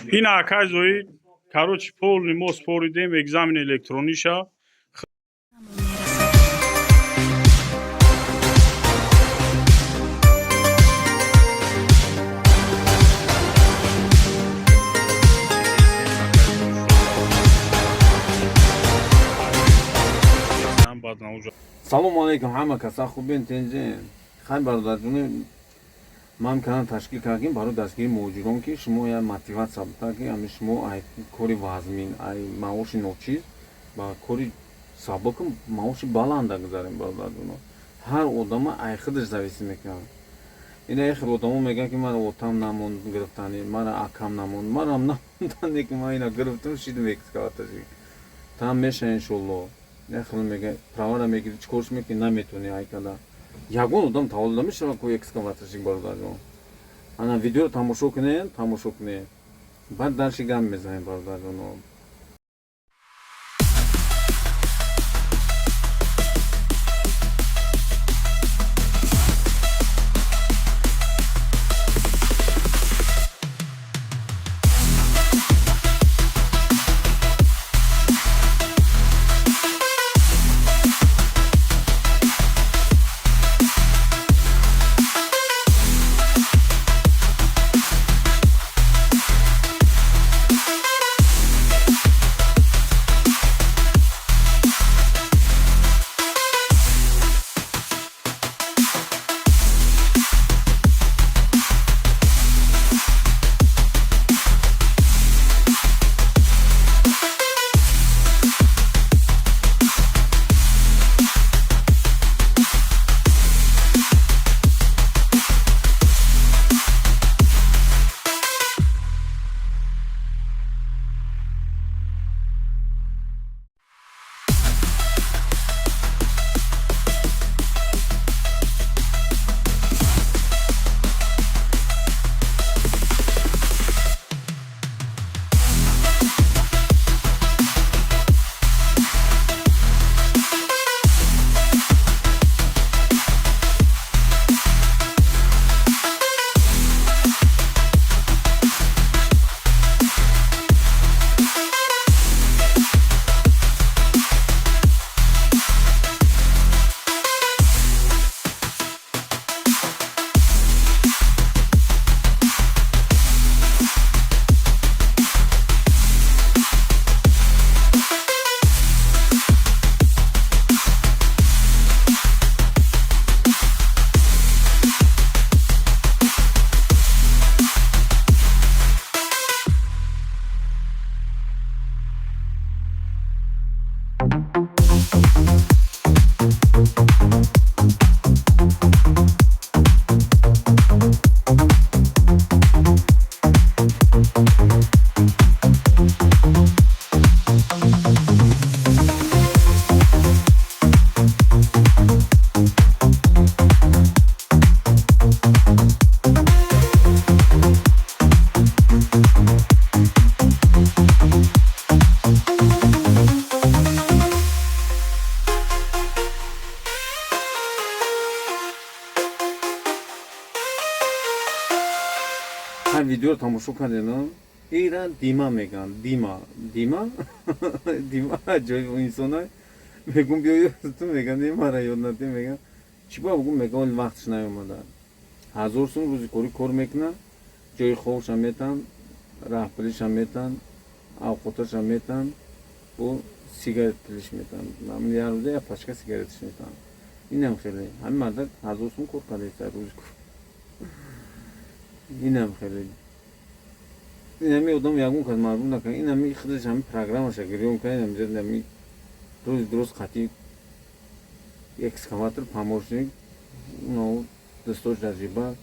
Ина аказои, короче, полный мост поридем, экзамен электрониша. Салом алейкум ҳама каса хубен тенҷен. Хай бародарҷони ман канал ташкил кардем барои дастгири муҳоҷирон ки шумо я мотиватсия буда ки ами шумо ай кори вазмин ай маоши ночиз ба кори сабук маоши баланда гузарем бародарҷоно. Ҳар одама ай худаш зависӣ мекунад. Ина ехир одамо мегӯянд ки мара отам намонд гирифтани, мара акам намонд, марам намондане ки ман ина гирифтам шидим экскаваторши. Там меша иншолло. Ехир мега правара мегири чикорш мекунӣ наметавонӣ ай када. Ягон одам таваллуда мешавад ки экскаваторши бародарҷон. Ана видеоро тамошо кунед, баъд дарши гам мезанем бародарҷоно. ҳар видеоро тамошо кардем. Ира дима мегӯянд. Дима ҷои инсона мегӯм биё ту мегӯянд мара ёд надӣ мегӯянд чӣ ба бигӯм мегӯянд вақтш наёмада. 1000 сум рӯзи кор мекунад, ҷои хобша метан, раҳпулиша метан, авқоташа метан, бо сигарет пулиш метан. Ҳамин як рӯза як пачка сигаретш метан. Инам хеле ҳамин мардак 1000 сум кор кардаиста рӯзи кор. Инам хеле инами одам ягон кас марбут накард. Инами худаш ҳамин программаша гирён кард. Инами рӯзи дуруст қатӣ экскаватор помощник ну дастош таҷриба.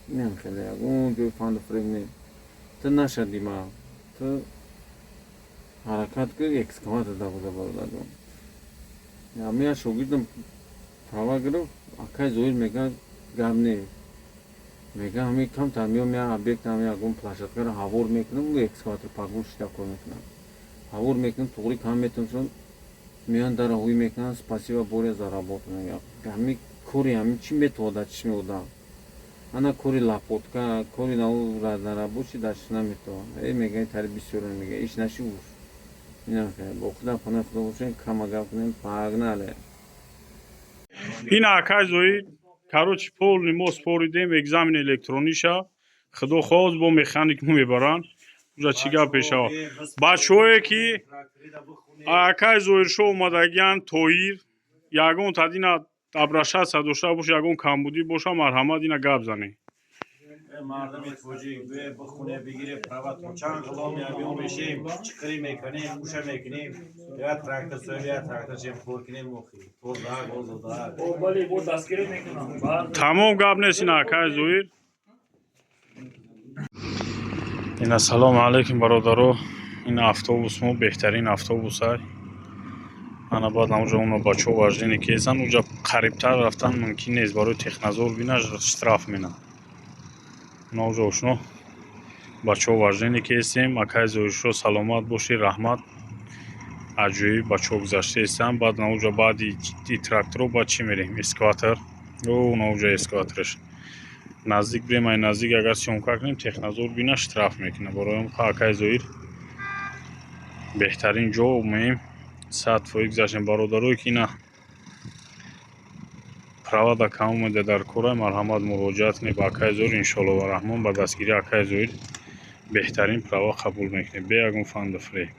Инам хеле ягон ҷои фанду фурӯғ не. Ту наша дима. Ту ҳаракат кӯ экскаватор dabуда бародарҷон. Ҳамин як шогирдам права гирифт. Акай зоҳир мегӯяд гап не. Мега ҳамин камтар меом як объект ягон площадкаро ҳавор мекунам, экскаватор пагон шида кор мекунам. Ҳавор мекунам, туғри кам метавонам, меян дароҳӣ мекунам, спасибо боря за работу. Ҳамин кори ҳамин чӣ метавонад чӣ меодам. ана кори лапотка кори нау разнарабочий дашти наметавон мегаи тари бисёрон мега иш наши ур ина бо худа пана худо бошен кама гап кунем пагнале ин акай зоид короче полный мо споридем экзамен электрониша худо хост бо механик мебаранд уҷа чӣ гапе шава бачҳое ки акай зоиршо омадагиянд тоир ягон тадина абрашаца дошта боша ягон камбудӣ боша марҳамат ина гап занед мардами тоҷик бихуне бигире права то чанд ғулом ябиён мешем чиқирӣ мекунем куша мекунем я трактор соҳиб я трактор чем кор кинем охи тозак озодак ولی वो دستگیری میکنم بعد тамом гап нест ина акай зоир ина салому алайкум бародаро ина автобус мо беҳтарин автобус ай ана баъд намуҷа уно бачаҳо важдене кесан уҷа қарибтар рафтан мумкин нест барои техназор бина штраф мена уҷа ошно бачаҳо важдене кесем акай зоиршо саломат бошӣ раҳмат аҷоиб бачаҳо гузаштаестан баъд намуҷа баъди тракторо баъд чӣ мерем эскаватор намуҷа эскаваторш наздик бирем ай наздик агар сёмка кунем техназор бина штраф мекуна барои акай зоир беҳтарин ҷо меем 100% гузаштем бародарое ки ина правада кам омада дар кора марҳамат муроҷиат кунед ба акай зоир иншоалло ва раҳмон ба дастгирии акай зоир беҳтарин права қабул мекунем бе ягон фанду фреб